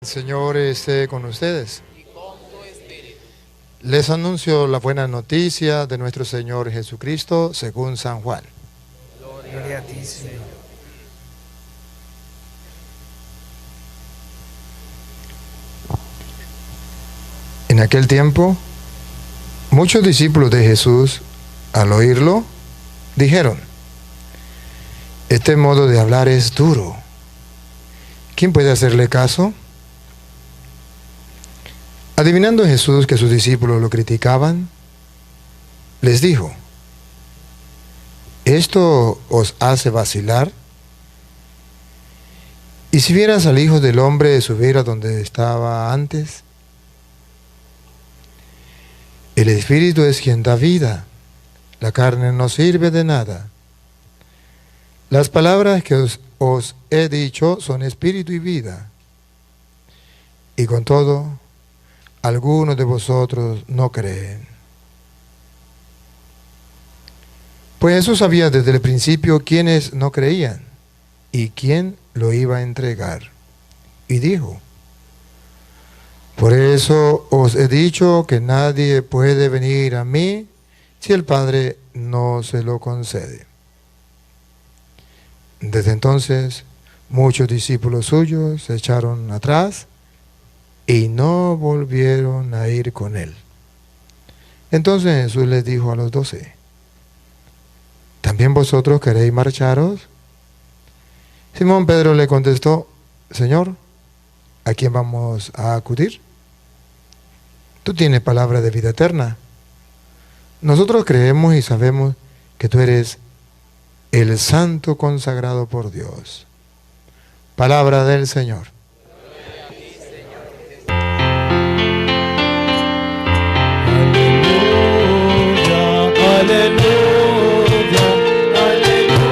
El Señor esté con ustedes. Les anuncio la buena noticia de nuestro Señor Jesucristo según San Juan. Gloria a ti, Señor. En aquel tiempo, muchos discípulos de Jesús, al oírlo, dijeron: este modo de hablar es duro. ¿Quién puede hacerle caso? Adivinando Jesús que sus discípulos lo criticaban, les dijo: ¿esto os hace vacilar? ¿Y si vieras al Hijo del Hombre subir a donde estaba antes? El Espíritu es quien da vida, la carne no sirve de nada. Las palabras que os he dicho son espíritu y vida. Y con todo, algunos de vosotros no creen. Pues Jesús sabía desde el principio quiénes no creían y quién lo iba a entregar. Y dijo: por eso os he dicho que nadie puede venir a mí si el Padre no se lo concede. Desde entonces, muchos discípulos suyos se echaron atrás y no volvieron a ir con él. Entonces Jesús les dijo a los 12: ¿también vosotros queréis marcharos? Simón Pedro le contestó: Señor, ¿a quién vamos a acudir? Tú tienes palabra de vida eterna. Nosotros creemos y sabemos que tú eres el Santo consagrado por Dios. Palabra del Señor. Gloria a ti, Señor. Aleluya, aleluya, aleluya,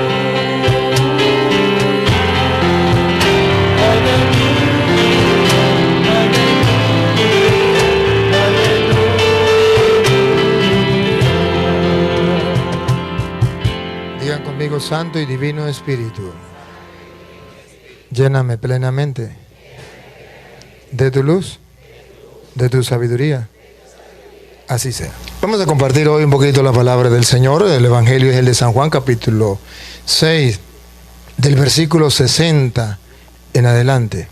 Digan conmigo: Santo y Divino Espíritu, lléname plenamente de tu luz, de tu sabiduría. Así sea. Vamos a compartir hoy un poquito la palabra del Señor. El Evangelio es el de San Juan, capítulo 6, del versículo 60 en adelante.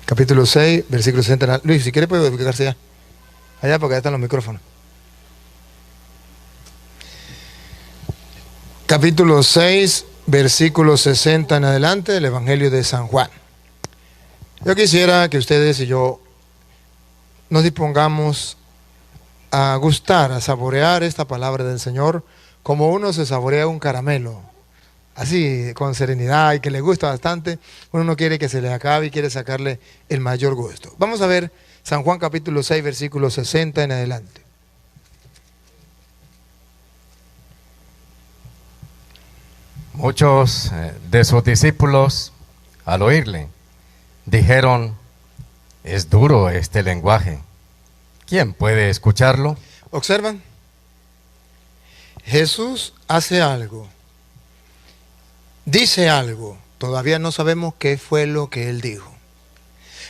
Capítulo 6, versículo 60 en adelante. Luis, si quiere puede ubicarse allá. Allá, porque allá están los micrófonos. Capítulo 6, versículo 60 en adelante del Evangelio de San Juan. Yo quisiera que ustedes y yo nos dispongamos a gustar, a saborear esta palabra del Señor como uno se saborea un caramelo, así con serenidad y que le gusta bastante. Uno no quiere que se le acabe y quiere sacarle el mayor gusto. Vamos a ver San Juan capítulo 6, versículo 60 en adelante. Muchos de sus discípulos, al oírle, dijeron: es duro este lenguaje. ¿Quién puede escucharlo? ¿Observan? Jesús hace algo, dice algo, todavía no sabemos qué fue lo que él dijo,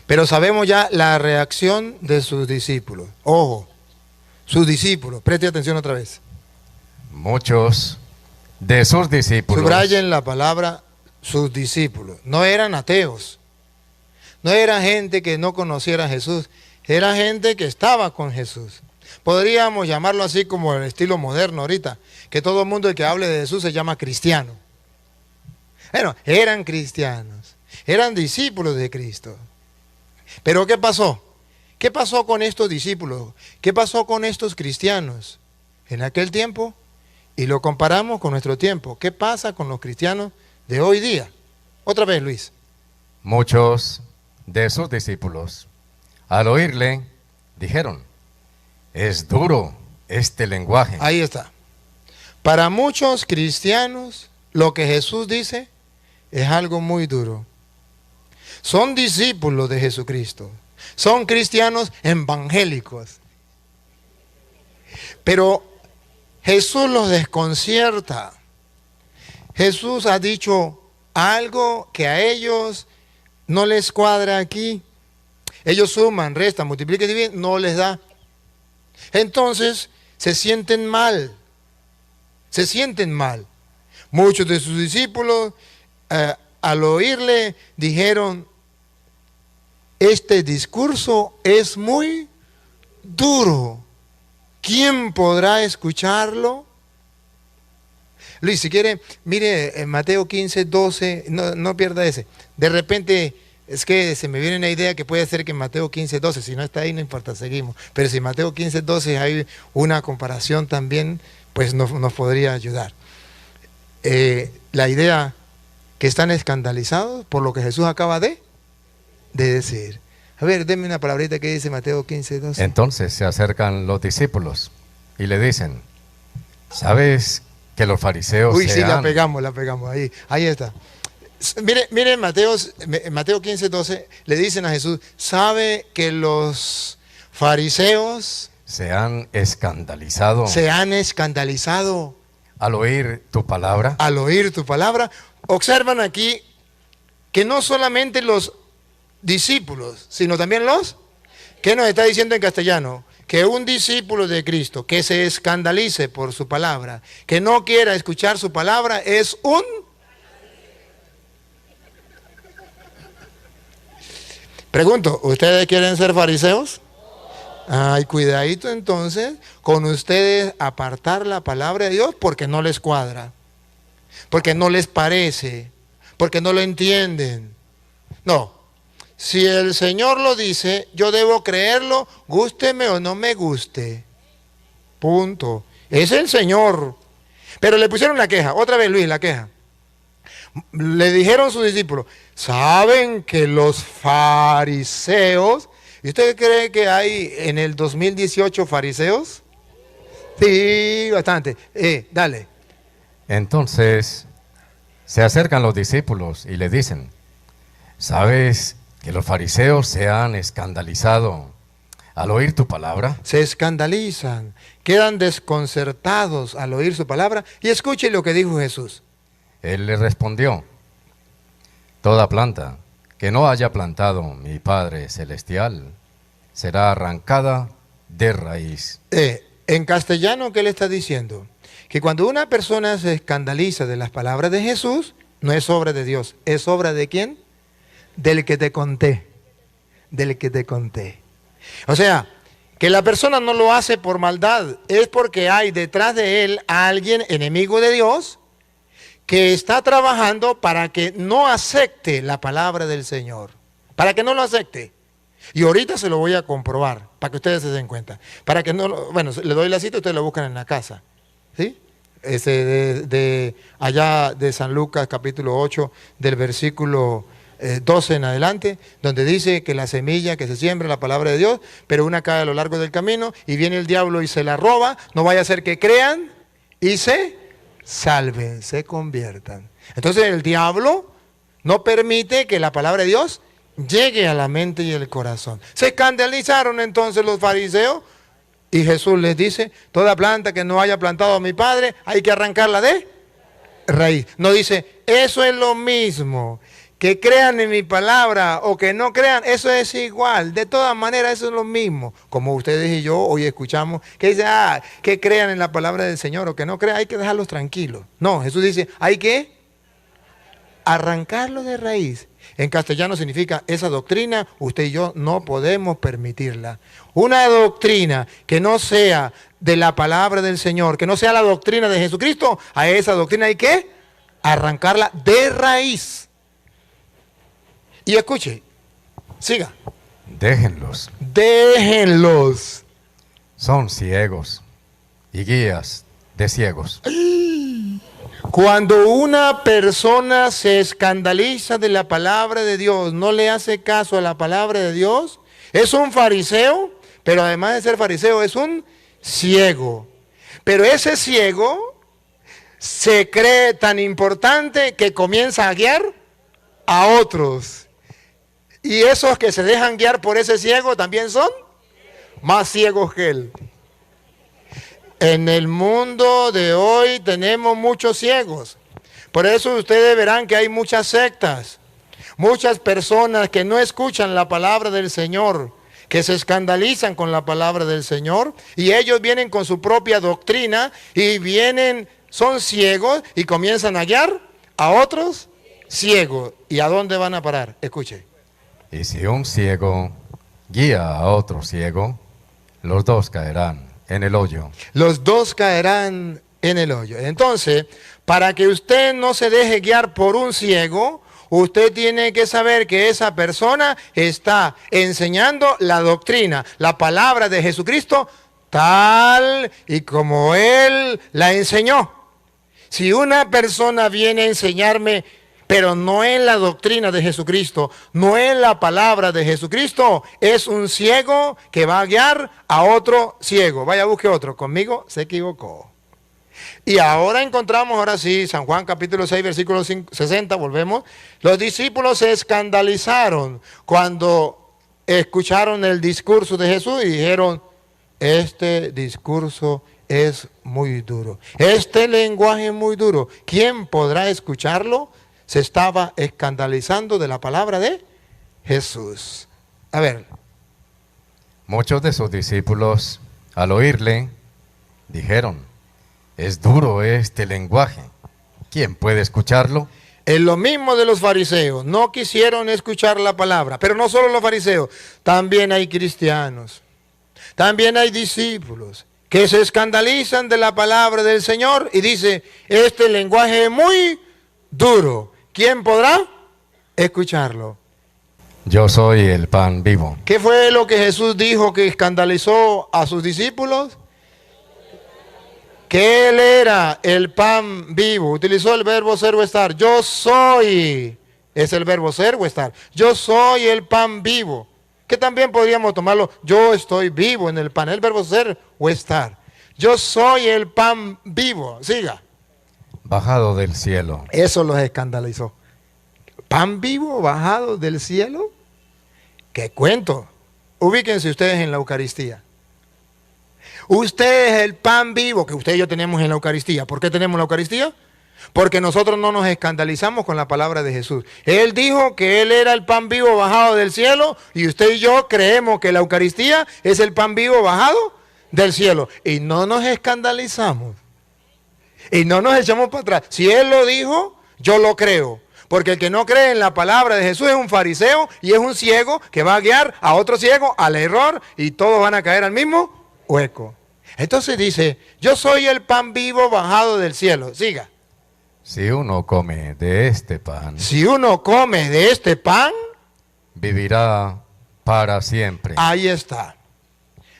pero sabemos ya la reacción de sus discípulos. Ojo, sus discípulos, preste atención otra vez. Muchos de sus discípulos. Subrayen la palabra sus discípulos. No eran ateos, no era gente que no conociera a Jesús, era gente que estaba con Jesús. Podríamos llamarlo así como el estilo moderno ahorita, que todo el mundo el que hable de Jesús se llama cristiano. Bueno, eran cristianos, eran discípulos de Cristo. Pero ¿qué pasó? ¿Qué pasó con estos discípulos? ¿Qué pasó con estos cristianos en aquel tiempo? Y lo comparamos con nuestro tiempo. ¿Qué pasa con los cristianos de hoy día? Otra vez, Luis. Muchos de sus discípulos, al oírle, dijeron: es duro este lenguaje. Ahí está. Para muchos cristianos, lo que Jesús dice es algo muy duro. Son discípulos de Jesucristo. Son cristianos evangélicos. Pero Jesús los desconcierta. Jesús ha dicho algo que a ellos no les cuadra aquí. Ellos suman, restan, multiplican y dividen, no les da. Entonces se sienten mal. Se sienten mal. Muchos de sus discípulos al oírle dijeron, este discurso es muy duro. ¿Quién podrá escucharlo? Luis, si quiere, mire en Mateo 15, 12, no pierda ese. De repente, es que se me viene una idea que puede ser que en Mateo 15, 12, si no está ahí no importa, seguimos. Pero si en Mateo 15, 12 hay una comparación también, pues nos podría ayudar. La idea que están escandalizados por lo que Jesús acaba de decir. A ver, denme una palabrita que dice Mateo 15, 12. Entonces se acercan los discípulos y le dicen, ¿sabes que los fariseos Uy, sí, sean... la pegamos, ahí está. Mire en Mateo 15, 12, le dicen a Jesús, ¿sabe que los fariseos se han escandalizado al oír tu palabra? Al oír tu palabra. Observan aquí que no solamente los discípulos, sino también los, ¿qué nos está diciendo en castellano? Que un discípulo de Cristo que se escandalice por su palabra, que no quiera escuchar su palabra, es un... Pregunto, ¿ustedes quieren ser fariseos? Ay, cuidadito entonces con ustedes apartar la palabra de Dios porque no les cuadra, porque no les parece, porque no lo entienden. No, si el Señor lo dice, yo debo creerlo, gústeme o no me guste. Punto. Es el Señor. Pero le pusieron la queja, otra vez Luis, la queja. Le dijeron sus discípulos, ¿saben que los fariseos... ¿Y usted cree que hay en el 2018 fariseos? Sí, bastante. Dale. Entonces se acercan los discípulos y le dicen, ¿sabes que los fariseos se han escandalizado al oír tu palabra? Se escandalizan, quedan desconcertados al oír su palabra. Y escuche lo que dijo Jesús. Él le respondió, toda planta que no haya plantado mi Padre Celestial será arrancada de raíz. En castellano, ¿qué le está diciendo? Que cuando una persona se escandaliza de las palabras de Jesús, no es obra de Dios, ¿es obra de quién? Del que te conté, del que te conté. O sea, que la persona no lo hace por maldad, es porque hay detrás de él a alguien enemigo de Dios, que está trabajando para que no acepte la palabra del Señor, para que no lo acepte. Y ahorita se lo voy a comprobar, para que ustedes se den cuenta. Para que no, bueno, le doy la cita y ustedes lo buscan en la casa. ¿Sí? Allá de San Lucas, capítulo 8, del versículo 12 en adelante, donde dice que la semilla que se siembra es la palabra de Dios, pero una cae a lo largo del camino y viene el diablo y se la roba. No vaya a ser que crean y se salven, se conviertan. Entonces el diablo no permite que la palabra de Dios llegue a la mente y el corazón. Se escandalizaron entonces los fariseos y Jesús les dice, toda planta que no haya plantado a mi Padre hay que arrancarla de raíz. No dice, eso es lo mismo, que crean en mi palabra o que no crean, eso es igual, de todas maneras eso es lo mismo. Como ustedes y yo hoy escuchamos que dice, que crean en la palabra del Señor o que no crean, hay que dejarlos tranquilos. No, Jesús dice, hay que arrancarlo de raíz. En castellano significa, esa doctrina usted y yo no podemos permitirla. Una doctrina que no sea de la palabra del Señor, que no sea la doctrina de Jesucristo, a esa doctrina hay que arrancarla de raíz. Y escuche, siga. Déjenlos. Déjenlos. Son ciegos y guías de ciegos. Cuando una persona se escandaliza de la palabra de Dios, no le hace caso a la palabra de Dios, es un fariseo, pero además de ser fariseo es un ciego. Pero ese ciego se cree tan importante que comienza a guiar a otros. Y esos que se dejan guiar por ese ciego también son más ciegos que él. En el mundo de hoy tenemos muchos ciegos. Por eso ustedes verán que hay muchas sectas, Muchas personas que no escuchan la palabra del Señor, que se escandalizan con la palabra del Señor, y ellos vienen con su propia doctrina y son ciegos y comienzan a guiar a otros ciegos. ¿Y a dónde van a parar? Escuche. Y si un ciego guía a otro ciego, los dos caerán en el hoyo. Los dos caerán en el hoyo. Entonces, para que usted no se deje guiar por un ciego, usted tiene que saber que esa persona está enseñando la doctrina, la palabra de Jesucristo, tal y como Él la enseñó. Si una persona viene a enseñarme, pero no es la doctrina de Jesucristo, no es la palabra de Jesucristo, es un ciego que va a guiar a otro ciego. Vaya, busque otro. Conmigo se equivocó. Y ahora encontramos, ahora sí, San Juan capítulo 6, versículo 60, volvemos. Los discípulos se escandalizaron cuando escucharon el discurso de Jesús y dijeron, este discurso es muy duro. Este lenguaje es muy duro. ¿Quién podrá escucharlo? Se estaba escandalizando de la palabra de Jesús. A ver. Muchos de sus discípulos, al oírle, dijeron, es duro este lenguaje. ¿Quién puede escucharlo? Es lo mismo de los fariseos. No quisieron escuchar la palabra. Pero no solo los fariseos. También hay cristianos. También hay discípulos que se escandalizan de la palabra del Señor y dice, este lenguaje es muy duro. ¿Quién podrá escucharlo? Yo soy el pan vivo. ¿Qué fue lo que Jesús dijo que escandalizó a sus discípulos? Que Él era el pan vivo. Utilizó el verbo ser o estar. Yo soy. Es el verbo ser o estar. Yo soy el pan vivo. Que también podríamos tomarlo. Yo estoy vivo en el pan. El verbo ser o estar. Yo soy el pan vivo. Siga. Bajado del cielo. Eso los escandalizó. ¿Pan vivo bajado del cielo? ¿Qué cuento? Ubíquense ustedes en la Eucaristía. Usted es el pan vivo que usted y yo tenemos en la Eucaristía. ¿Por qué tenemos la Eucaristía? Porque nosotros no nos escandalizamos con la palabra de Jesús. Él dijo que Él era el pan vivo bajado del cielo y usted y yo creemos que la Eucaristía es el pan vivo bajado del cielo. Y no nos escandalizamos. Y no nos echamos para atrás. Si Él lo dijo, yo lo creo. Porque el que no cree en la palabra de Jesús es un fariseo y es un ciego que va a guiar a otro ciego al error y todos van a caer al mismo hueco. Entonces dice, yo soy el pan vivo bajado del cielo. Siga. Si uno come de este pan, Si uno come de este pan, vivirá para siempre. ahí está.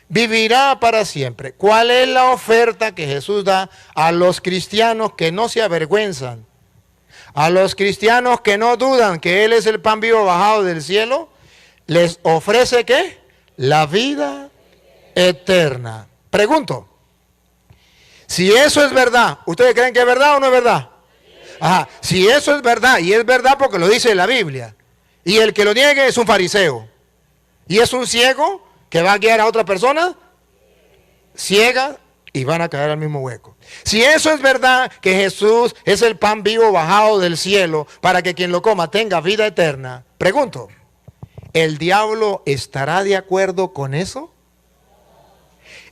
Vivirá para siempre. ¿Cuál es la oferta que Jesús da a los cristianos que no se avergüenzan? A los cristianos que no dudan que Él es el pan vivo bajado del cielo, les ofrece ¿qué? La vida eterna. Pregunto, si eso es verdad, ¿ustedes creen que es verdad o no es verdad? Ajá, si eso es verdad, y es verdad porque lo dice la Biblia, y el que lo niegue es un fariseo, y es un ciego que va a guiar a otra persona ciega y van a caer al mismo hueco. Si eso es verdad, que Jesús es el pan vivo bajado del cielo para que quien lo coma tenga vida eterna, pregunto, ¿el diablo estará de acuerdo con eso?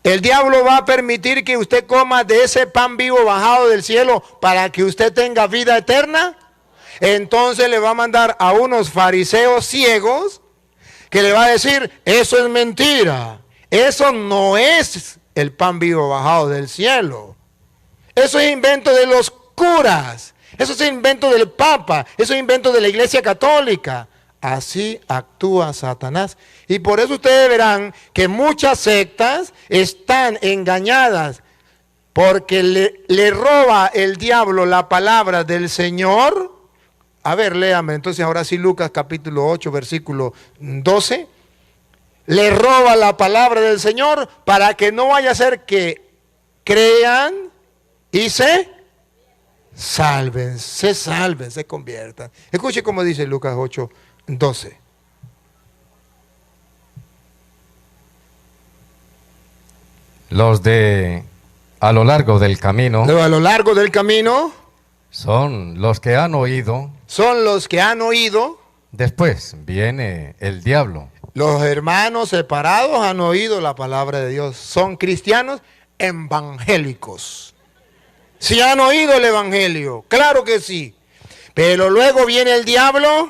¿El diablo va a permitir que usted coma de ese pan vivo bajado del cielo para que usted tenga vida eterna? Entonces le va a mandar a unos fariseos ciegos que le va a decir, eso es mentira, eso no es el pan vivo bajado del cielo. Eso es invento de los curas, eso es invento del Papa, eso es invento de la Iglesia Católica. Así actúa Satanás. Y por eso ustedes verán que muchas sectas están engañadas porque le roba el diablo la palabra del Señor. A ver, léame entonces ahora sí Lucas capítulo 8, versículo 12. Le roba la palabra del Señor para que no vaya a ser que crean y se salven, se conviertan. Escuche cómo dice Lucas 8, 12. Los de a lo largo del camino A lo largo del camino son los que han oído son los que han oído Después viene el diablo. Los hermanos separados han oído la palabra de Dios. Son cristianos evangélicos. ¿Sí han oído el evangelio? Claro que sí. Pero luego viene el diablo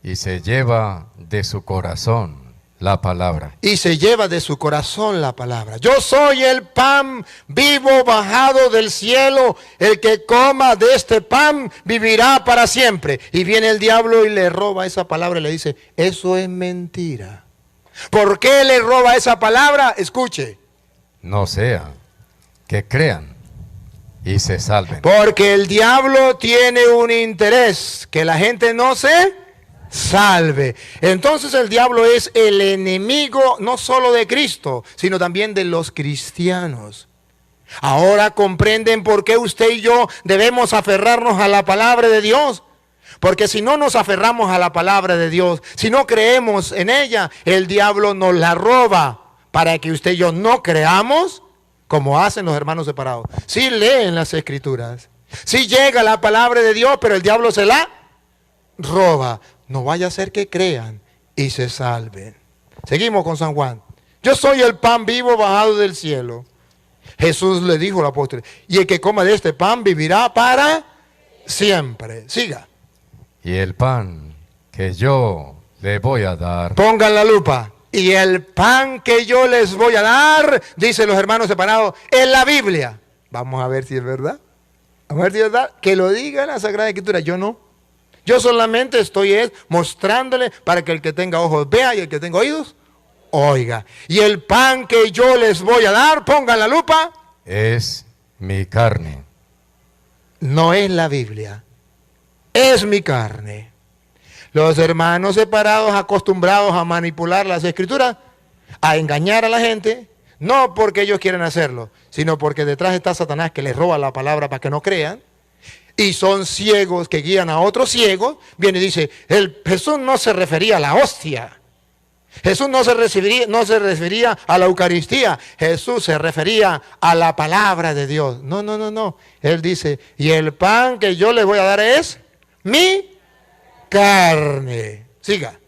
Y se lleva de su corazón la palabra. y se lleva de su corazón la palabra. Yo soy el pan vivo bajado del cielo. El que coma de este pan vivirá para siempre. Y viene el diablo y le roba esa palabra y le dice, eso es mentira. ¿Por qué le roba esa palabra? Escuche. No sea que crean y se salven. Porque el diablo tiene un interés, que la gente no se salve. Entonces el diablo es el enemigo no solo de Cristo, sino también de los cristianos. Ahora comprenden por qué usted y yo debemos aferrarnos a la palabra de Dios. Porque si no nos aferramos a la palabra de Dios, si no creemos en ella, el diablo nos la roba para que usted y yo no creamos, como hacen los hermanos separados. Sí leen las escrituras, sí llega la palabra de Dios, pero el diablo se la roba. No vaya a ser que crean y se salven. Seguimos con San Juan. Yo soy el pan vivo bajado del cielo. Jesús le dijo al apóstol, y el que coma de este pan vivirá para siempre. Siga. Y el pan que yo le voy a dar Pongan la lupa. Y el pan que yo les voy a dar, dicen los hermanos separados, en la Biblia. Vamos a ver si es verdad. Vamos a ver si es verdad. Que lo diga la Sagrada Escritura. Yo no. Yo solamente estoy mostrándole para que el que tenga ojos vea y el que tenga oídos oiga. Y el pan que yo les voy a dar, pongan la lupa, es mi carne. no es la Biblia. Es mi carne. Los hermanos separados, acostumbrados a manipular las escrituras, a engañar a la gente, no porque ellos quieren hacerlo, sino porque detrás está Satanás que les roba la palabra para que no crean, y son ciegos que guían a otros ciegos. Viene y dice, Jesús no se refería a la hostia, Jesús no se refería a la Eucaristía, Jesús se refería a la palabra de Dios. No, no, no, no. Él dice, y el pan que yo les voy a dar es mi carne. Siga.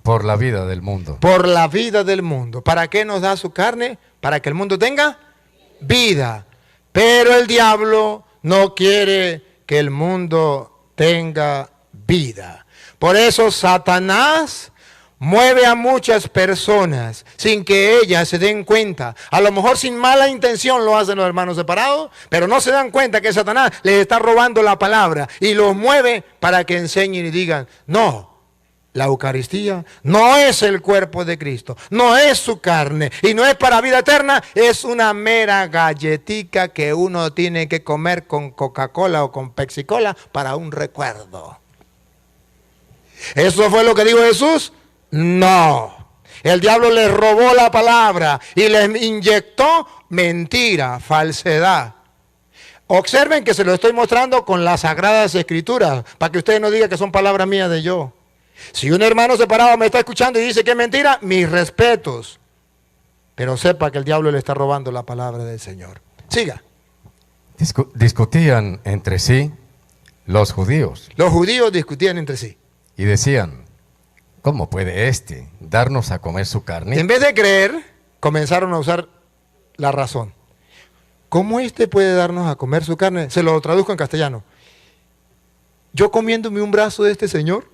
Por la vida del mundo. Por la vida del mundo. ¿Para qué nos da su carne? Para que el mundo tenga vida. Pero el diablo no quiere que el mundo tenga vida. Por eso Satanás mueve a muchas personas sin que ellas se den cuenta. A lo mejor sin mala intención lo hacen los hermanos separados, pero no se dan cuenta que Satanás les está robando la palabra y los mueve para que enseñen y digan, no, la Eucaristía no es el cuerpo de Cristo, no es su carne y no es para vida eterna, es una mera galletica que uno tiene que comer con Coca-Cola o con Pepsi-Cola para un recuerdo. ¿Eso fue lo que dijo Jesús? No, el diablo les robó la palabra y les inyectó mentira, falsedad. Observen que se lo estoy mostrando con las Sagradas Escrituras, para que ustedes no digan que son palabras mías de yo. Si un hermano separado me está escuchando y dice que es mentira, mis respetos. Pero sepa que el diablo le está robando la palabra del Señor. Siga. Discutían entre sí los judíos Los judíos discutían entre sí. y decían, ¿cómo puede este darnos a comer su carne? En vez de creer, comenzaron a usar la razón. ¿Cómo este puede darnos a comer su carne? Se lo traduzco en castellano. Yo comiéndome un brazo de este señor,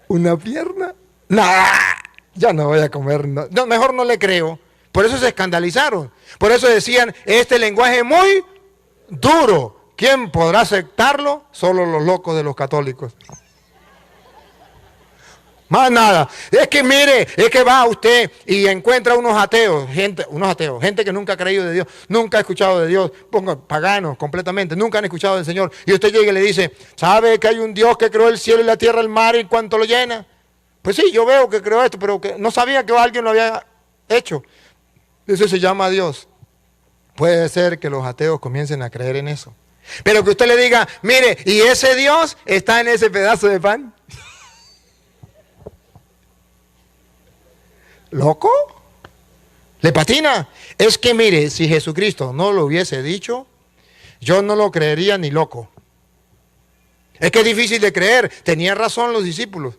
una pierna, ¡nah! Ya no voy a comer, no, mejor no le creo. Por eso se escandalizaron. Por eso decían, este lenguaje es muy duro. ¿Quién podrá aceptarlo? Solo los locos de los católicos. Más nada. Es que mire, es que va usted y encuentra unos ateos, gente que nunca ha creído de Dios, nunca ha escuchado de Dios, paganos completamente, nunca han escuchado del Señor. Y usted llega y le dice, ¿sabe que hay un Dios que creó el cielo y la tierra, el mar y cuánto lo llena? Pues sí, yo veo que creó esto, pero que no sabía que alguien lo había hecho. Eso se llama Dios. Puede ser que los ateos comiencen a creer en eso. Pero que usted le diga, mire, ¿y ese Dios está en ese pedazo de pan? ¿Loco? ¿Le patina? Es que mire, si Jesucristo no lo hubiese dicho, yo no lo creería ni loco. Es que es difícil de creer. Tenían razón los discípulos.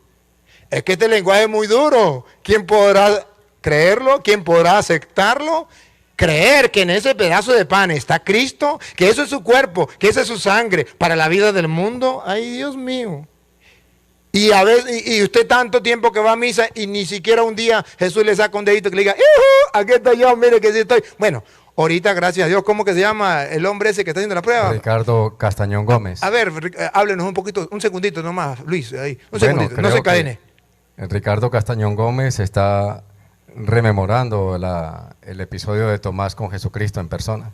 Es que este lenguaje es muy duro. ¿Quién podrá creerlo? ¿Quién podrá aceptarlo? Creer que en ese pedazo de pan está Cristo, que eso es su cuerpo, que esa es su sangre para la vida del mundo. Ay, Dios mío. Y a veces, y usted tanto tiempo que va a misa y ni siquiera un día Jesús le saca un dedito que le diga, ¡Ijú! Aquí estoy yo, mire que sí estoy. Bueno, ahorita, gracias a Dios, ¿cómo que se llama el hombre ese que está haciendo la prueba? Ricardo Castañón Gómez. A ver, háblenos un poquito, un segundito nomás, Luis, ahí, un Bueno, segundito, no creo se cadene. que Ricardo Castañón Gómez está rememorando el episodio de Tomás con Jesucristo en persona,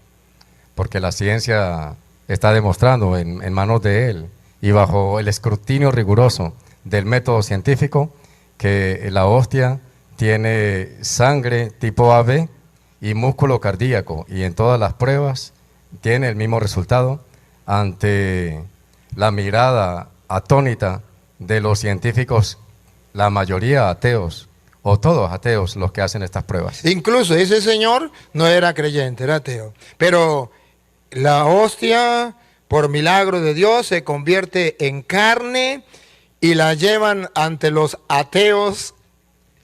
porque la ciencia está demostrando en manos de él y bajo el escrutinio riguroso del método científico que la hostia tiene sangre tipo AB y músculo cardíaco, y en todas las pruebas tiene el mismo resultado ante la mirada atónita de los científicos, la mayoría ateos, o todos ateos los que hacen estas pruebas. Incluso ese señor no era creyente, era ateo. Pero la hostia, por milagro de Dios, se convierte en carne y la llevan ante los ateos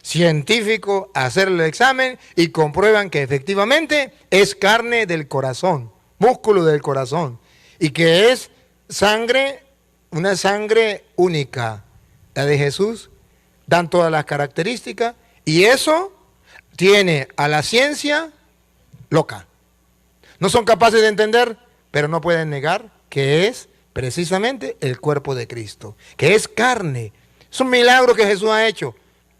científicos a hacer el examen y comprueban que efectivamente es carne del corazón, músculo del corazón, y que es sangre, una sangre única, la de Jesús. Dan todas las características y eso tiene a la ciencia loca. No son capaces de entender, pero no pueden negar que es precisamente el cuerpo de Cristo, que es carne. Es un milagro que Jesús ha hecho.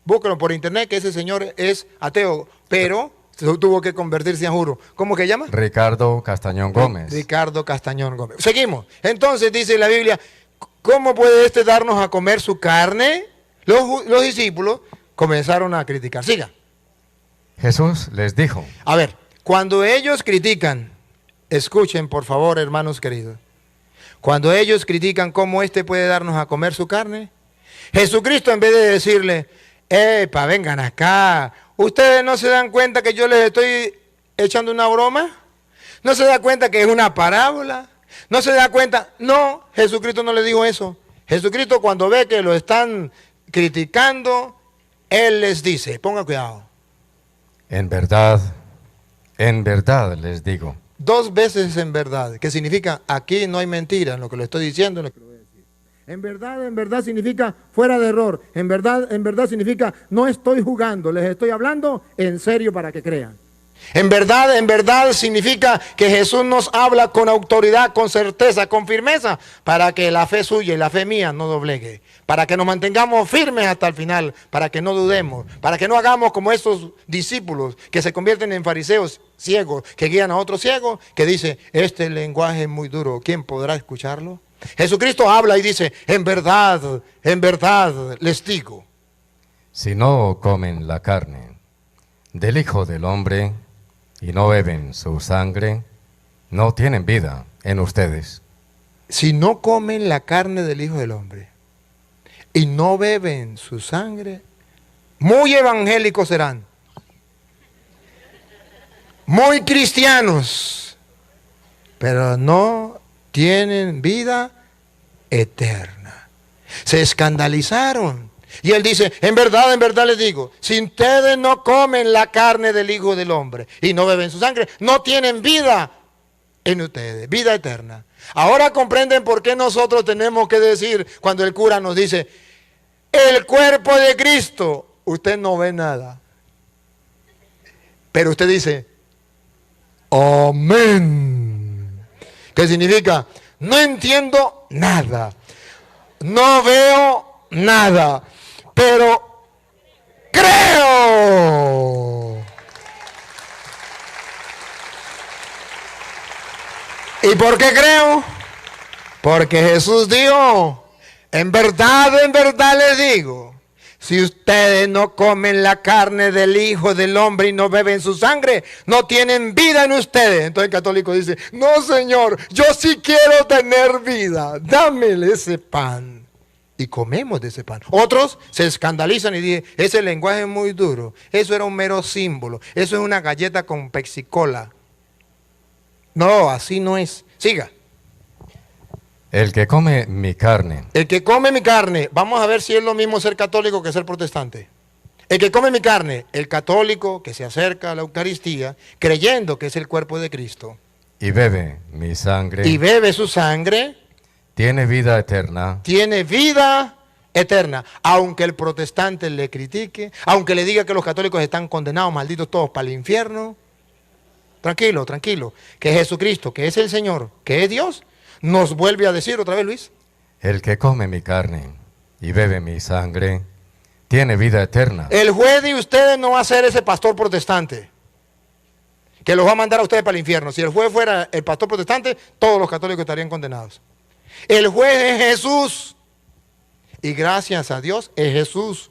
Búsquenlo por internet, que ese señor es ateo, pero tuvo que convertirse a juro. ¿Cómo que llama? Ricardo Castañón Gómez. Ricardo Castañón Gómez. Seguimos. Entonces dice la Biblia, ¿cómo puede este darnos a comer su carne? Los discípulos comenzaron a criticar. Siga. Jesús les dijo. A ver, cuando ellos critican, escuchen por favor, hermanos queridos. Cuando ellos critican cómo éste puede darnos a comer su carne, Jesucristo, en vez de decirle, epa, vengan acá, ¿ustedes no se dan cuenta que yo les estoy echando una broma? ¿No se da cuenta que es una parábola? ¿No se da cuenta? No, Jesucristo no le dijo eso. Jesucristo, cuando ve que lo están criticando, Él les dice, ponga cuidado. En verdad les digo. 2 veces en verdad, que significa aquí no hay mentira en lo que lo estoy diciendo, en lo que lo voy a decir. En verdad significa fuera de error. En verdad significa no estoy jugando, les estoy hablando en serio para que crean. En verdad significa que Jesús nos habla con autoridad, con certeza, con firmeza, para que la fe suya y la fe mía no doblegue, para que nos mantengamos firmes hasta el final, para que no dudemos, para que no hagamos como esos discípulos que se convierten en fariseos ciegos, que guían a otros ciegos, que dice, este lenguaje es muy duro, ¿quién podrá escucharlo? Jesucristo habla y dice, en verdad les digo. Si no comen la carne del Hijo del Hombre y no beben su sangre, no tienen vida en ustedes. Si no comen la carne del Hijo del Hombre y no beben su sangre, muy evangélicos serán, muy cristianos, pero no tienen vida eterna. Se escandalizaron. Y él dice, en verdad les digo, si ustedes no comen la carne del Hijo del Hombre y no beben su sangre, no tienen vida en ustedes, vida eterna. Ahora comprenden por qué nosotros tenemos que decir, cuando el cura nos dice, el cuerpo de Cristo, usted no ve nada. Pero usted dice, amén. ¿Qué significa? No entiendo nada, no veo nada, pero creo. ¿Y por qué creo? Porque Jesús dijo, en verdad les digo, si ustedes no comen la carne del Hijo del Hombre y no beben su sangre, no tienen vida en ustedes. Entonces el católico dice, no Señor, yo sí quiero tener vida, dámele ese pan. Y comemos de ese pan. Otros se escandalizan y dicen, ese lenguaje es muy duro, eso era un mero símbolo, eso es una galleta con Pepsi-Cola. No, así no es. Siga. El que come mi carne El que come mi carne, vamos a ver si es lo mismo ser católico que ser protestante. El que come mi carne, el católico que se acerca a la Eucaristía, creyendo que es el cuerpo de Cristo, y bebe mi sangre, y bebe su sangre, tiene vida eterna, tiene vida eterna. Aunque el protestante le critique, aunque le diga que los católicos están condenados, malditos todos para el infierno, tranquilo, tranquilo, que Jesucristo, que es el Señor, que es Dios, nos vuelve a decir otra vez, Luis. el que come mi carne y bebe mi sangre, tiene vida eterna. El juez de ustedes no va a ser ese pastor protestante que los va a mandar a ustedes para el infierno. Si el juez fuera el pastor protestante, todos los católicos estarían condenados. El juez es Jesús. Y gracias a Dios es Jesús.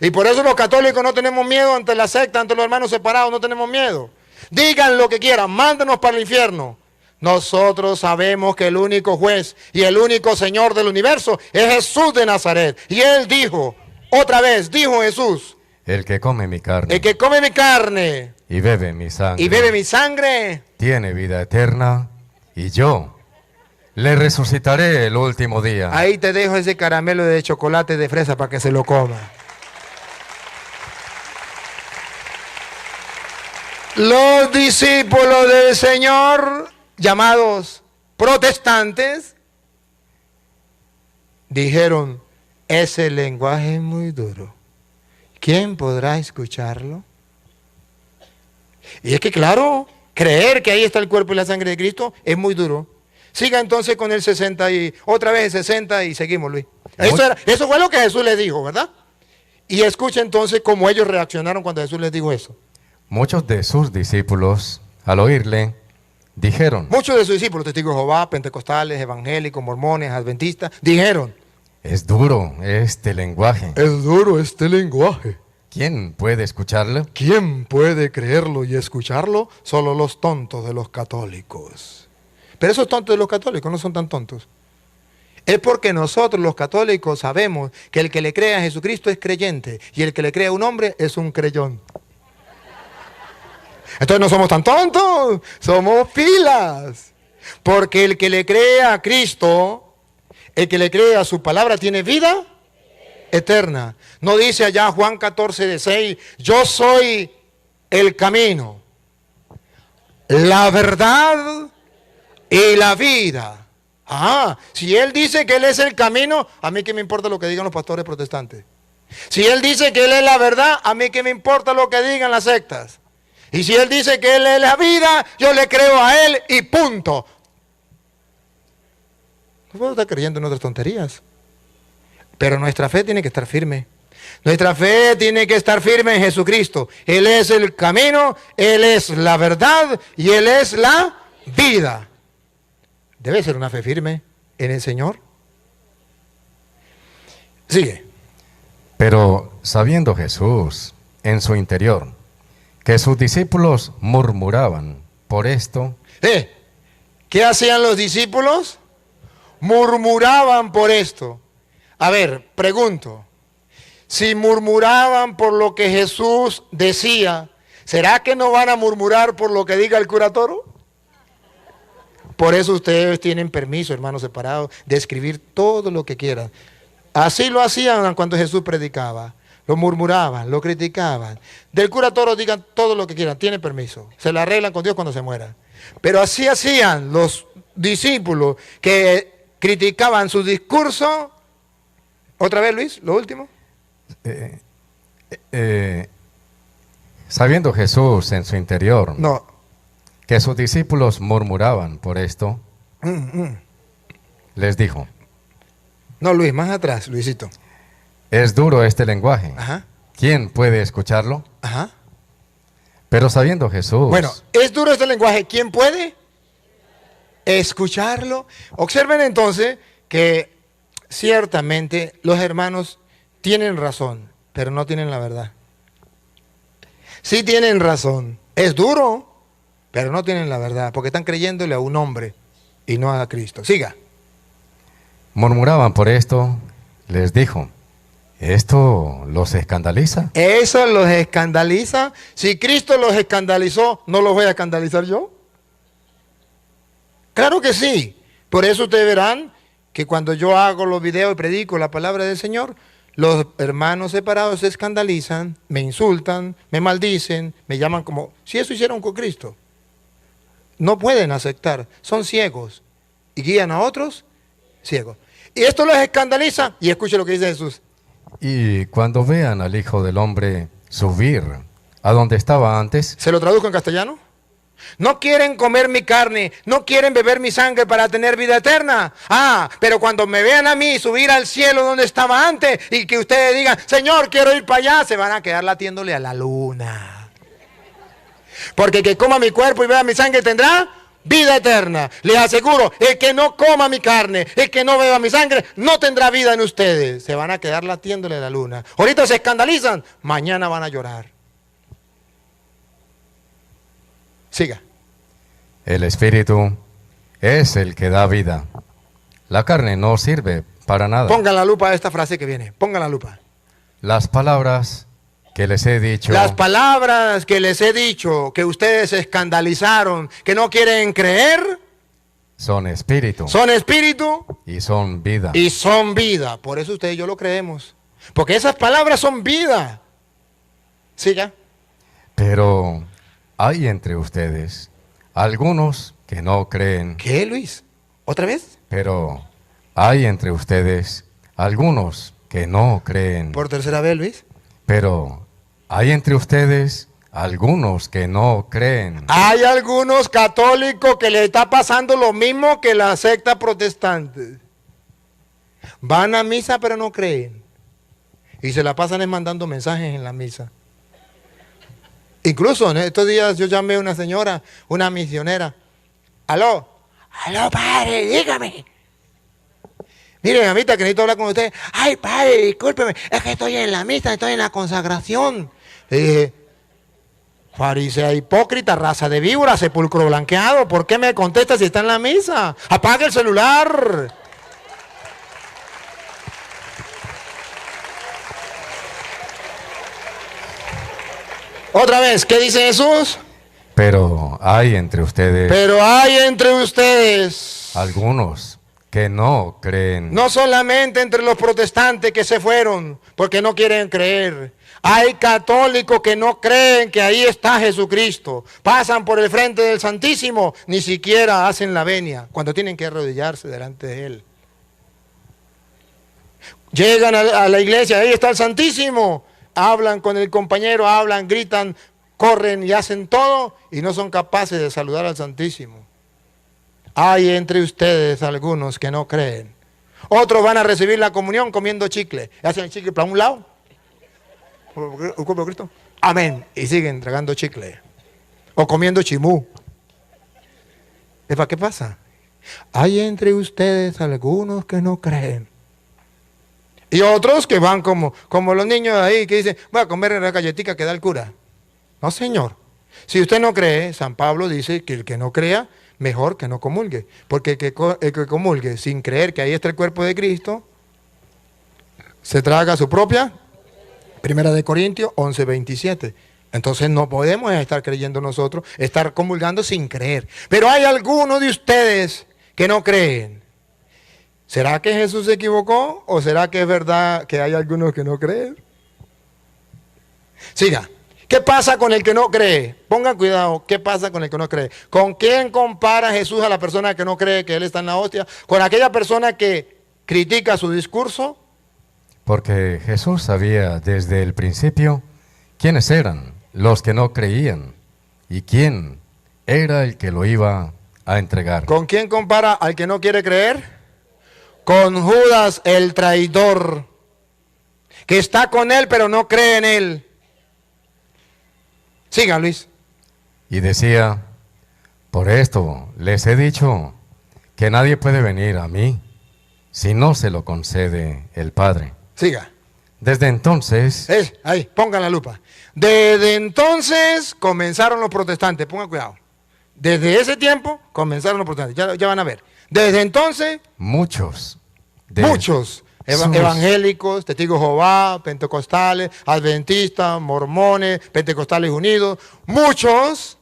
Y por eso los católicos no tenemos miedo ante la secta, ante los hermanos separados, no tenemos miedo. Digan lo que quieran, mándenos para el infierno. Nosotros sabemos que el único juez y el único Señor del universo es Jesús de Nazaret. Y Él dijo, otra vez, dijo Jesús, El que come mi carne el que come mi carne y bebe mi sangre, y bebe mi sangre, tiene vida eterna, y yo le resucitaré el último día. ahí te dejo ese caramelo de chocolate de fresa para que se lo coma. Los discípulos del Señor, llamados protestantes, dijeron, ese lenguaje es muy duro. ¿Quién podrá escucharlo? Y es que claro, creer que ahí está el cuerpo y la sangre de Cristo es muy duro. Siga entonces con el 60 y otra vez el 60 y seguimos, Luis. Eso fue lo que Jesús les dijo, ¿verdad? Y escucha entonces cómo ellos reaccionaron cuando Jesús les dijo eso. Muchos de sus discípulos, al oírle, dijeron, Muchos de sus discípulos, testigos de Jehová, pentecostales, evangélicos, mormones, adventistas, dijeron, es duro este lenguaje. es duro este lenguaje. ¿Quién puede escucharlo? ¿Quién puede creerlo y escucharlo? Solo los tontos de los católicos. Pero esos tontos de los católicos no son tan tontos. Es porque nosotros los católicos sabemos que el que le cree a Jesucristo es creyente y el que le cree a un hombre es un creyón. Entonces no somos tan tontos, somos pilas. Porque el que le cree a Cristo, el que le cree a su palabra tiene vida eterna. No dice allá Juan 14:6, yo soy el camino, la verdad y la vida. Ah, si él dice que él es el camino, a mí qué me importa lo que digan los pastores protestantes. Si él dice que él es la verdad, a mí qué me importa lo que digan las sectas. Y si él dice que él es la vida, yo le creo a él y punto. No puedo estar creyendo en otras tonterías. Pero nuestra fe tiene que estar firme. Nuestra fe tiene que estar firme en Jesucristo. Él es el camino, Él es la verdad y Él es la vida. Debe ser una fe firme en el Señor. Sigue. Pero sabiendo Jesús en su interior que sus discípulos murmuraban por esto, ¿Qué hacían los discípulos? Murmuraban por esto. A ver, pregunto, si murmuraban por lo que Jesús decía, ¿será que no van a murmurar por lo que diga el cura Toro? Por eso ustedes tienen permiso, hermanos separados, de escribir todo lo que quieran. Así lo hacían cuando Jesús predicaba. Lo murmuraban, lo criticaban. Del cura Toro digan todo lo que quieran, tienen permiso. Se la arreglan con Dios cuando se muera. Pero así hacían los discípulos que criticaban su discurso. Otra vez, Luis, lo último. sabiendo Jesús en su interior No. que sus discípulos murmuraban por esto, les dijo, No, Luis, más atrás, Luisito. es duro este lenguaje. Ajá, ¿Quién puede escucharlo? ajá. Pero sabiendo Jesús, Bueno, es duro este lenguaje. ¿Quién puede escucharlo? Observen entonces que ciertamente los hermanos tienen razón, pero no tienen la verdad. Sí tienen razón. Es duro, pero no tienen la verdad, porque están creyéndole a un hombre y no a Cristo. Siga. murmuraban por esto, les dijo, ¿esto los escandaliza? ¿Eso los escandaliza? Si Cristo los escandalizó, ¿no los voy a escandalizar yo? Claro que sí. Por eso ustedes verán que cuando yo hago los videos y predico la palabra del Señor, los hermanos separados se escandalizan, me insultan, me maldicen, me llaman como si eso hicieron con Cristo. No pueden aceptar, son ciegos y guían a otros ciegos. Y esto los escandaliza y escuche lo que dice Jesús. Y cuando vean al Hijo del Hombre subir a donde estaba antes, ¿Se lo traduzco en castellano? No quieren comer mi carne, no quieren beber mi sangre para tener vida eterna. Ah, pero cuando me vean a mí subir al cielo donde estaba antes y que ustedes digan, Señor, quiero ir para allá, se van a quedar latiéndole a la luna. Porque el que coma mi cuerpo y beba mi sangre tendrá vida eterna. Les aseguro, el que no coma mi carne, el que no beba mi sangre, no tendrá vida en ustedes. Se van a quedar latiéndole a la luna. Ahorita se escandalizan, mañana van a llorar. Siga. el Espíritu es el que da vida. La carne no sirve para nada. Pongan la lupa a esta frase que viene. Pongan la lupa. Las palabras que les he dicho Las palabras que les he dicho, que ustedes se escandalizaron, que no quieren creer, son espíritu son espíritu y son vida. y son vida. Por eso ustedes y yo lo creemos. Porque esas palabras son vida. Siga. Pero hay entre ustedes algunos que no creen. ¿Qué, Luis? ¿Otra vez? Pero hay entre ustedes algunos que no creen. Por tercera vez, Luis. Pero hay entre ustedes algunos que no creen. Hay algunos católicos que le está pasando lo mismo que la secta protestante. Van a misa pero no creen. Y se la pasan mandando mensajes en la misa. Incluso en estos días yo llamé a una señora, una misionera. Aló, aló padre, dígame. Mire, mamita, que necesito hablar con usted. Ay, padre, discúlpeme, es que estoy en la misa, estoy en la consagración. Le dije, farisea hipócrita, raza de víbora, sepulcro blanqueado, ¿por qué me contesta si está en la misa? Apague el celular. Otra vez, ¿qué dice Jesús? Pero hay entre ustedes Pero hay entre ustedes, algunos que no creen. no solamente entre los protestantes que se fueron porque no quieren creer. Hay católicos que no creen que ahí está Jesucristo. Pasan por el frente del Santísimo, ni siquiera hacen la venia cuando tienen que arrodillarse delante de Él. Llegan a la iglesia, ahí está el Santísimo. Hablan con el compañero, hablan, gritan, corren y hacen todo y no son capaces de saludar al Santísimo. Hay entre ustedes algunos que no creen. Otros van a recibir la comunión comiendo chicle. Hacen el chicle para un lado. ¿El cuerpo de Cristo? Amén. Y siguen tragando chicle. O comiendo chimú. ¿Para qué pasa? Hay entre ustedes algunos que no creen. Y otros que van como los niños ahí que dicen, voy a comer la galletita que da el cura. No, señor. Si usted no cree, San Pablo dice que el que no crea, mejor que no comulgue. Porque el que comulgue sin creer que ahí está el cuerpo de Cristo, se traga su propia. Primera de Corintios 11:27. Entonces no podemos estar creyendo nosotros, estar comulgando sin creer. Pero hay algunos de ustedes que no creen. ¿Será que Jesús se equivocó o será que es verdad que hay algunos que no creen? Siga. ¿Qué pasa con el que no cree? Pongan cuidado, ¿qué pasa con el que no cree? ¿Con quién compara Jesús a la persona que no cree que Él está en la hostia? ¿Con aquella persona que critica su discurso? Porque Jesús sabía desde el principio quiénes eran los que no creían y quién era el que lo iba a entregar. ¿Con quién compara al que no quiere creer? Con Judas el traidor, que está con Él pero no cree en Él. Siga, Luis. Y decía, por esto les he dicho que nadie puede venir a mí si no se lo concede el Padre. Siga. Desde entonces, Ahí, pongan la lupa. Desde entonces comenzaron los protestantes, pongan cuidado. Desde ese tiempo comenzaron los protestantes, ya van a ver. Desde entonces, muchos muchos evangélicos, testigos de Jehová, pentecostales, adventistas, mormones, pentecostales unidos, muchos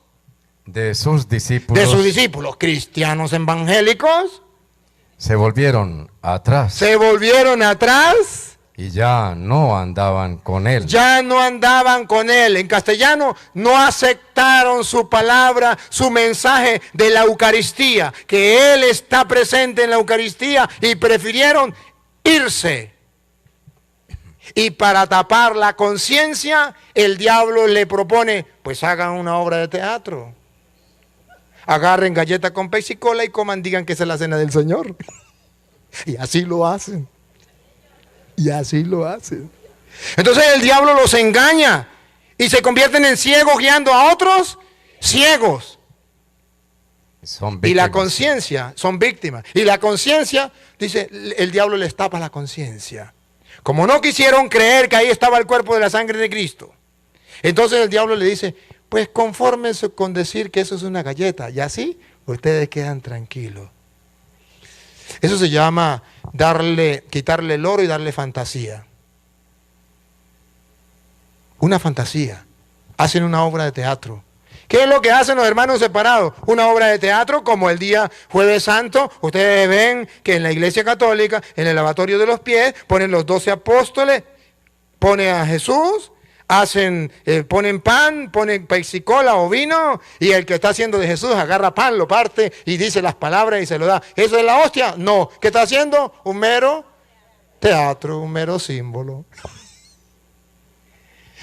de sus de sus discípulos discípulos, cristianos evangélicos, se volvieron atrás Se volvieron atrás, y ya no andaban con él. ya no andaban con él. En castellano, no aceptaron su palabra, su mensaje de la Eucaristía, que él está presente en la Eucaristía, y prefirieron irse. Y para tapar la conciencia, el diablo le propone, pues hagan una obra de teatro. Agarren galleta con pez y cola y coman, digan que esa es la cena del Señor. Y así lo hacen. Y así lo hacen. Entonces el diablo los engaña y se convierten en ciegos guiando a otros ciegos. Son Y la víctimas. conciencia, son víctimas. Y la conciencia, dice, el diablo les tapa la conciencia. Como no quisieron creer que ahí estaba el cuerpo de la sangre de Cristo, entonces el diablo le dice, pues confórmense con decir que eso es una galleta. Y así ustedes quedan tranquilos. Eso se llama quitarle el oro y darle fantasía. Una fantasía. Hacen una obra de teatro. ¿Qué es lo que hacen los hermanos separados? Una obra de teatro como el día Jueves Santo. Ustedes ven que en la Iglesia Católica, en el lavatorio de los pies, ponen los 12 apóstoles, ponen a Jesús, ponen pan, ponen peixicola o vino, y el que está haciendo de Jesús agarra pan, lo parte y dice las palabras y se lo da. ¿Eso es la hostia? No. ¿Qué está haciendo? Un mero teatro, un mero símbolo.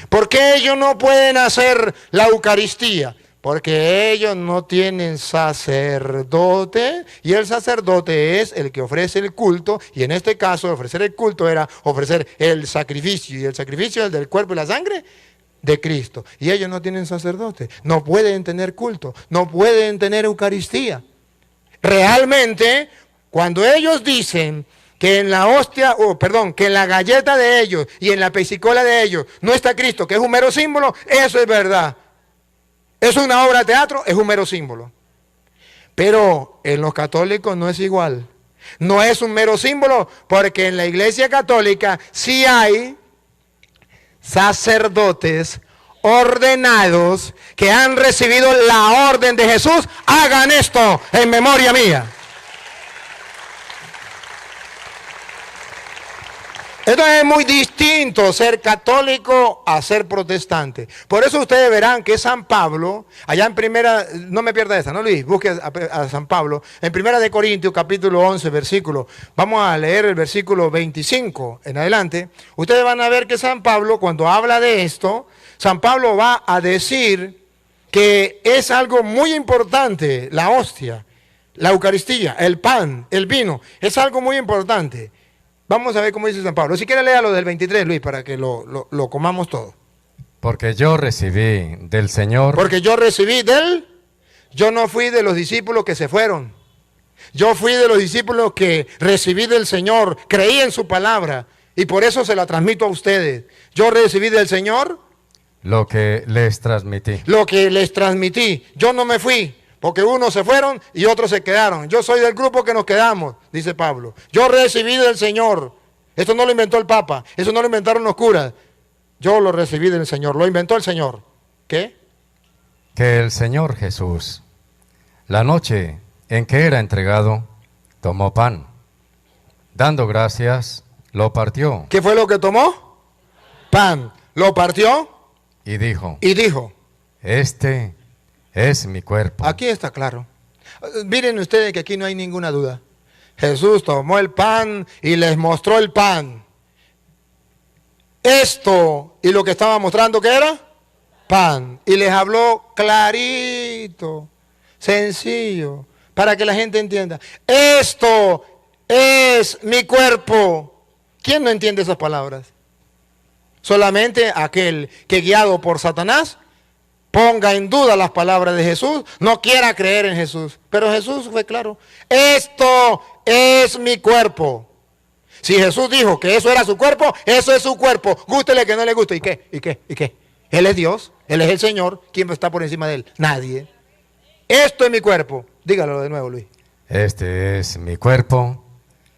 ¿Por qué ellos no pueden hacer la Eucaristía? Porque ellos no tienen sacerdote, y el sacerdote es el que ofrece el culto, y en este caso ofrecer el culto era ofrecer el sacrificio, y el sacrificio es el del cuerpo y la sangre de Cristo. Y ellos no tienen sacerdote, no pueden tener culto, no pueden tener Eucaristía. Realmente, cuando ellos dicen que en la hostia, que en la galleta de ellos y en la pesicola de ellos no está Cristo, que es un mero símbolo, eso es verdad. Es una obra de teatro, es un mero símbolo. Pero en los católicos no es igual. No es un mero símbolo, porque en la Iglesia Católica sí hay sacerdotes ordenados que han recibido la orden de Jesús. Hagan esto en memoria mía. Entonces es muy distinto ser católico a ser protestante. Por eso ustedes verán que San Pablo, allá en primera, no me pierda esta, ¿no, Luis? Busque a San Pablo, en primera de Corintios, capítulo 11, versículo, vamos a leer el versículo 25 en adelante. Ustedes van a ver que San Pablo, cuando habla de esto, San Pablo va a decir que es algo muy importante, la hostia, la Eucaristía, el pan, el vino, es algo muy importante. Vamos a ver cómo dice San Pablo. Si quiere léalo del 23, Luis, para que lo comamos todo. Porque yo recibí del Señor. Porque yo recibí yo no fui de los discípulos que se fueron. Yo fui de los discípulos que recibí del Señor, creí en su palabra, y por eso se la transmito a ustedes. Yo recibí del Señor Lo que les transmití. lo que les transmití. Yo no me fui, porque unos se fueron y otros se quedaron. Yo soy del grupo que nos quedamos, dice Pablo. Yo recibí del Señor. Esto no lo inventó el Papa, eso no lo inventaron los curas. Yo lo recibí del Señor, lo inventó el Señor. ¿Qué? Que el Señor Jesús, la noche en que era entregado, tomó pan. Dando gracias, lo partió ¿Qué fue lo que tomó? Pan. Lo partió y dijo, y dijo, este es mi cuerpo. aquí está claro. Miren ustedes que aquí no hay ninguna duda. Jesús tomó el pan y les mostró el pan. Esto y lo que estaba mostrando, ¿qué era? Pan. Y les habló clarito, sencillo, para que la gente entienda. Esto es mi cuerpo. ¿Quién no entiende esas palabras? Solamente aquel que, guiado por Satanás, ponga en duda las palabras de Jesús, no quiera creer en Jesús. Pero Jesús fue claro. Esto es mi cuerpo. Si Jesús dijo que eso era su cuerpo, eso es su cuerpo. Gústele que no le guste. ¿Y qué? ¿Y qué? ¿Y qué? Él es Dios, Él es el Señor. ¿Quién está por encima de Él? Nadie. Esto es mi cuerpo. Dígalo de nuevo, Luis. Este es mi cuerpo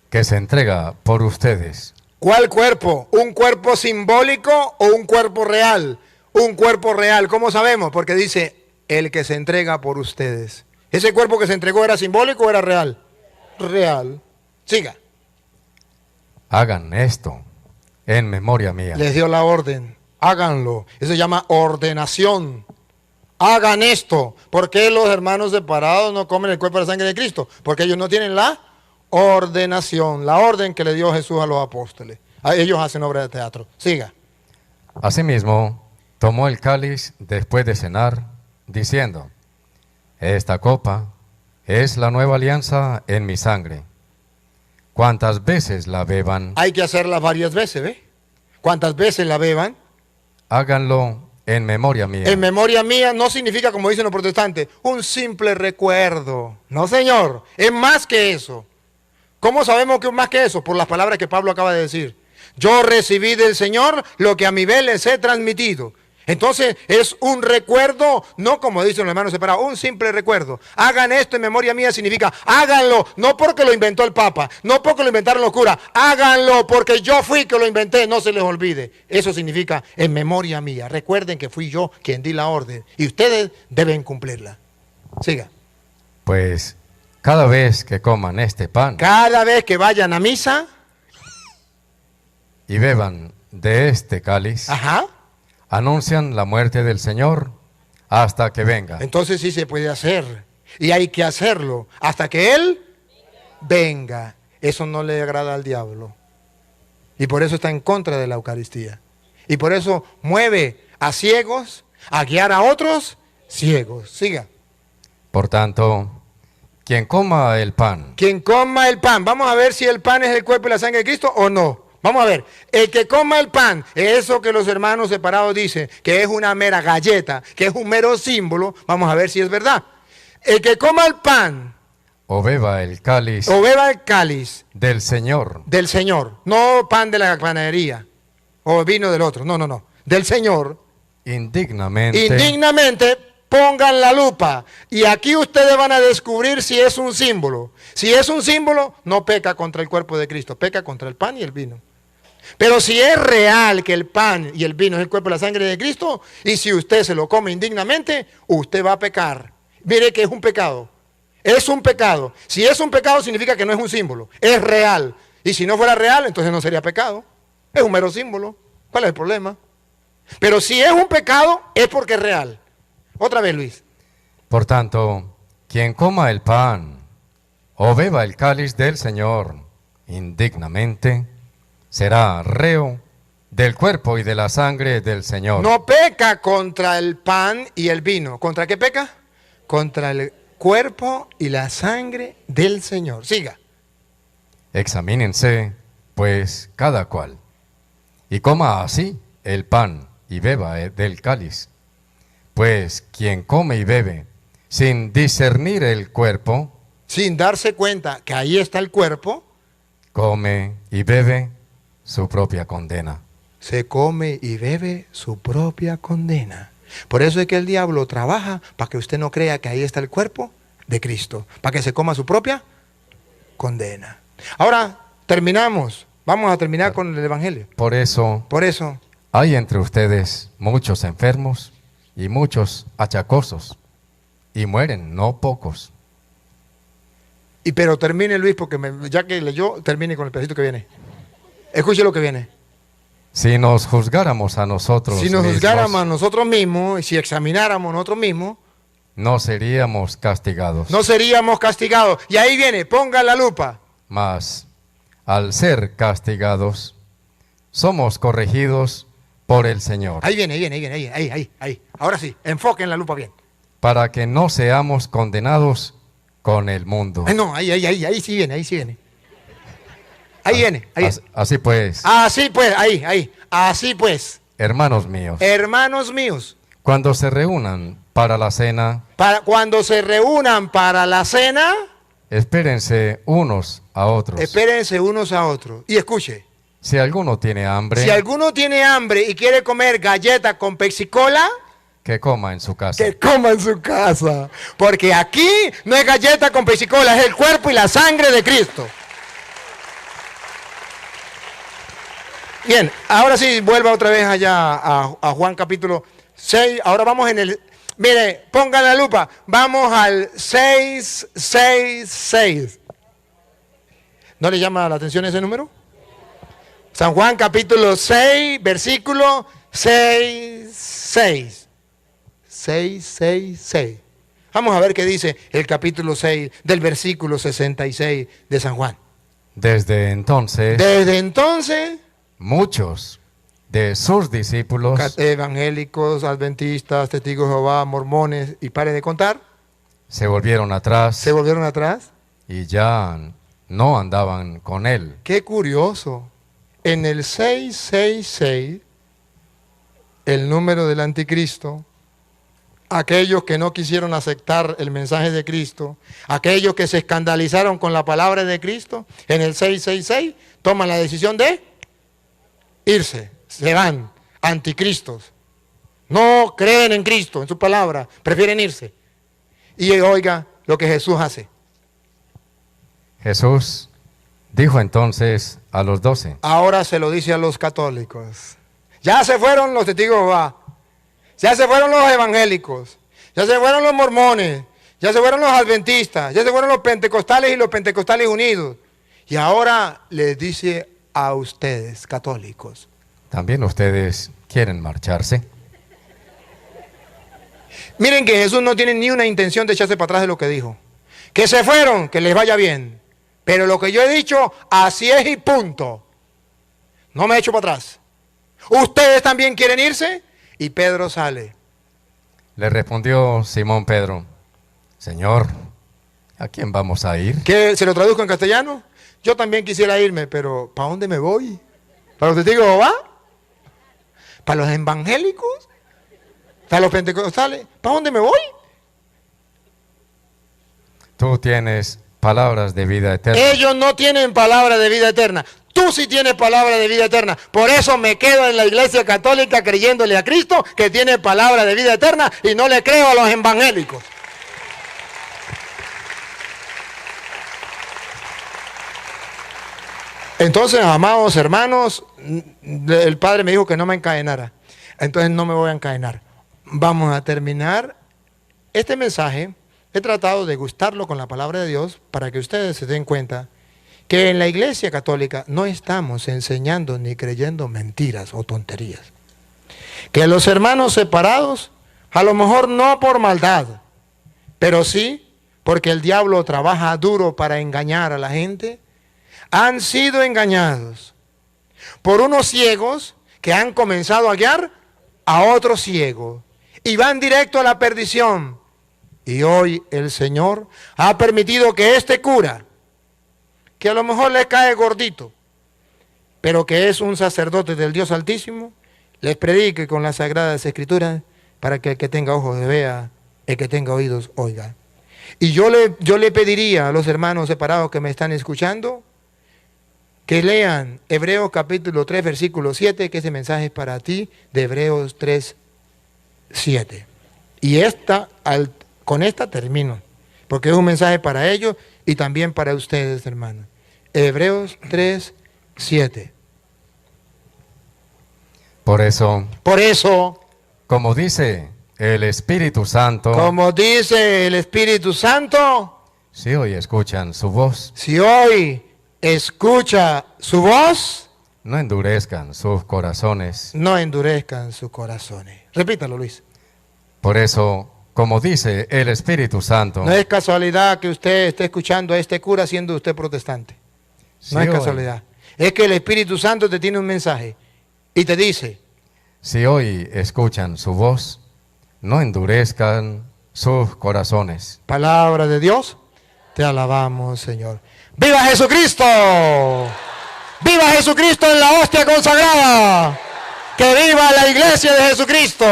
que se entrega por ustedes. ¿Cuál cuerpo? ¿Un cuerpo simbólico o un cuerpo real? Un cuerpo real. ¿Cómo sabemos? Porque dice, el que se entrega por ustedes. ¿Ese cuerpo que se entregó era simbólico o era real? Real. Siga. Hagan esto en memoria mía. Les dio la orden. Háganlo. Eso se llama ordenación. Hagan esto. ¿Por qué los hermanos separados no comen el cuerpo y la sangre de Cristo? Porque ellos no tienen la ordenación, la orden que le dio Jesús a los apóstoles. Ellos hacen obra de teatro. Siga. Asimismo, tomó el cáliz después de cenar, diciendo, esta copa es la nueva alianza en mi sangre. Cuantas veces la beban, Hay que hacerla varias veces, ¿ve? Cuantas veces la beban. háganlo en memoria mía. En memoria mía no significa, como dicen los protestantes, un simple recuerdo. No, señor, es más que eso. ¿Cómo sabemos que es más que eso? Por las palabras que Pablo acaba de decir. Yo recibí del Señor lo que a mi vez les he transmitido. Entonces es un recuerdo, no como dicen los hermanos separados, un simple recuerdo. Hagan esto en memoria mía significa, háganlo, no porque lo inventó el Papa, no porque lo inventaron los curas, háganlo porque yo fui que lo inventé, no se les olvide. Eso significa en memoria mía. Recuerden que fui yo quien di la orden y ustedes deben cumplirla. Siga. Pues cada vez que coman este pan Cada vez que vayan a misa, y beban de este cáliz, ajá, anuncian la muerte del Señor hasta que venga. entonces sí se puede hacer. Y hay que hacerlo hasta que Él venga. Eso no le agrada al diablo. Y por eso está en contra de la Eucaristía. Y por eso mueve a ciegos a guiar a otros ciegos. Siga. Por tanto, quien coma el pan Quien coma el pan, vamos a ver si el pan es el cuerpo y la sangre de Cristo o no. Vamos a ver, el que coma el pan, eso que los hermanos separados dicen, que es una mera galleta, que es un mero símbolo, vamos a ver si es verdad. El que coma el pan o beba el cáliz o beba el cáliz del Señor, del Señor, no pan de la panadería o vino del otro, no, del Señor, indignamente pongan la lupa y aquí ustedes van a descubrir si es un símbolo. Si es un símbolo, no peca contra el cuerpo de Cristo, peca contra el pan y el vino. Pero si es real que el pan y el vino es el cuerpo y la sangre de Cristo, y si usted se lo come indignamente, usted va a pecar. Mire que es un pecado. Es un pecado. Si es un pecado significa que no es un símbolo, es real. Y si no fuera real, entonces no sería pecado. Es un mero símbolo. ¿Cuál es el problema? Pero si es un pecado, es porque es real. Otra vez, Luis. Por tanto, quien coma el pan o beba el cáliz del Señor indignamente, será reo del cuerpo y de la sangre del Señor. No peca contra el pan y el vino. ¿Contra qué peca? Contra el cuerpo y la sangre del Señor. Siga. Examínense, pues, cada cual, y coma así el pan y beba del cáliz. Pues quien come y bebe sin discernir el cuerpo, Sin darse cuenta que ahí está el cuerpo, come y bebe su propia condena. se come y bebe su propia condena. Por eso es que el diablo trabaja para que usted no crea que ahí está el cuerpo de Cristo, para que se coma su propia condena. Ahora terminamos, vamos a terminar con el Evangelio. Por eso Por eso, hay entre ustedes muchos enfermos y muchos achacosos, y mueren no pocos. pero termine Luis, porque ya que leyó, termine con el pedacito que viene. Escuche lo que viene. Si nos juzgáramos a nosotros Si nos mismos, juzgáramos a nosotros mismos y si examináramos a nosotros mismos, no seríamos castigados. no seríamos castigados. Y ahí viene, ponga la lupa. Mas, al ser castigados, somos corregidos por el Señor, Ahí viene, ahí. Ahora sí, enfoquen la lupa bien. para que no seamos condenados con el mundo. No, ahí sí viene, ahí viene. Ahí viene. Así pues, Así pues, ahí. Así pues, hermanos míos, hermanos míos, cuando se reúnan para la cena, cuando se reúnan para la cena, espérense unos a otros. espérense unos a otros. Y escuche, Si alguno tiene hambre, si alguno tiene hambre y quiere comer galletas con pexicola, que coma en su casa. que coma en su casa. Porque aquí no es galleta con pexicola, es el cuerpo y la sangre de Cristo. Bien, ahora sí, vuelva otra vez allá a Juan capítulo 6. Ahora vamos en el... Mire, pongan la lupa. Vamos al 6. ¿No le llama la atención ese número? San Juan capítulo 6, versículo 6, 6. 6, 6, 6. Vamos a ver qué dice el capítulo 6 del versículo 66 de San Juan. Desde entonces, muchos de sus discípulos evangélicos, adventistas, testigos de Jehová, mormones, y pare de contar, se volvieron atrás y ya no andaban con él. Qué curioso. En el 666, el número del anticristo, aquellos que no quisieron aceptar el mensaje de Cristo, aquellos que se escandalizaron con la palabra de Cristo, en el 666 toman la decisión de irse, se van, anticristos. No creen en Cristo, en su palabra, prefieren irse. Y oiga lo que Jesús hace. Jesús dijo entonces a los 12. Ahora se lo dice a los católicos. Ya se fueron los testigos de Jehová. Ya se fueron los evangélicos. Ya se fueron los mormones. Ya se fueron los adventistas. Ya se fueron los pentecostales y los pentecostales unidos. Y ahora les dice a ustedes, católicos. ¿También ustedes quieren marcharse? Miren que Jesús no tiene ni una intención de echarse para atrás de lo que dijo. Que se fueron, que les vaya bien. Pero lo que yo he dicho, así es y punto. No me echo para atrás. ¿Ustedes también quieren irse? Y Pedro sale. Le respondió Simón Pedro, Señor, ¿a quién vamos a ir? ¿Qué? ¿Se lo traduzco en castellano? Yo también quisiera irme, pero ¿para dónde me voy? ¿Para los testigos de Jehová? ¿Para los evangélicos? ¿Para los pentecostales? ¿Para dónde me voy? Tú tienes palabras de vida eterna. Ellos no tienen palabra de vida eterna. Tú sí tienes palabra de vida eterna. Por eso me quedo en la iglesia católica creyéndole a Cristo que tiene palabra de vida eterna y no le creo a los evangélicos. Entonces, amados hermanos, el Padre me dijo que no me encadenara. Entonces no me voy a encadenar. Vamos a terminar este mensaje. He tratado de gustarlo con la palabra de Dios para que ustedes se den cuenta que en la iglesia católica no estamos enseñando ni creyendo mentiras o tonterías. Que los hermanos separados, a lo mejor no por maldad, pero sí porque el diablo trabaja duro para engañar a la gente, han sido engañados por unos ciegos que han comenzado a guiar a otros ciegos y van directo a la perdición. Y hoy el Señor ha permitido que este cura, que a lo mejor le cae gordito, pero que es un sacerdote del Dios Altísimo, les predique con las Sagradas Escrituras para que el que tenga ojos vea, el que tenga oídos oiga. Y yo le pediría a los hermanos separados que me están escuchando que lean Hebreos capítulo 3, versículo 7, que ese mensaje es para ti, de Hebreos 3, 7. Y con esta termino, porque es un mensaje para ellos y también para ustedes, hermanos. Hebreos 3, 7. Por eso, como dice el Espíritu Santo, si hoy escuchan su voz, no endurezcan sus corazones. Repítalo, Luis. Por eso, como dice el Espíritu Santo, no es casualidad que usted esté escuchando a este cura siendo usted protestante. No es casualidad. Es que el Espíritu Santo te tiene un mensaje y te dice: si hoy escuchan su voz, no endurezcan sus corazones. Palabra de Dios, te alabamos, Señor. ¡Viva Jesucristo! ¡Viva Jesucristo en la hostia consagrada! ¡Que viva la iglesia de Jesucristo!